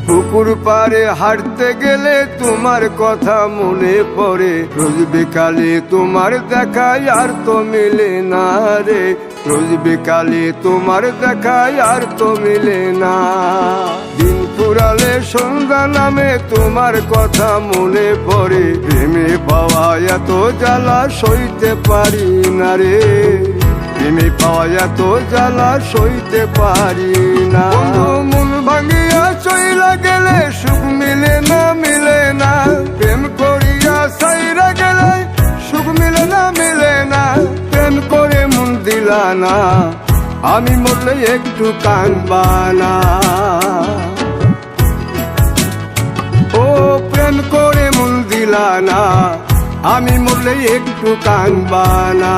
পুকুর পাড়ে হাঁটতে গেলে তোমার কথা মনে পড়ে, রোজ বিকালে তোমার দেখা আর তো মিলে না রে, রোজ বিকালে তোমার দেখা আর তো মিলে না। দিন ফুরালে সন্ধ্যা নামে তোমার কথা মনে পড়ে, প্রেমে পাওয়া এত জ্বালা সইতে পারি না রে, প্রেমে পাওয়া এত জ্বালা সইতে পারি না। মন ভাঙিয়া চইলা গেলে সুখ মিলে না, মিলে না, প্রেম করিয়া সাইরা গেলে সুখ মিলে না, মিলে না, প্রেম করে মন দিলা না, আমি মরলে একটু কাঁদবা না। ও প্রেম করে মন দিলা না, আমি মরলে একটু কাঁদবা না।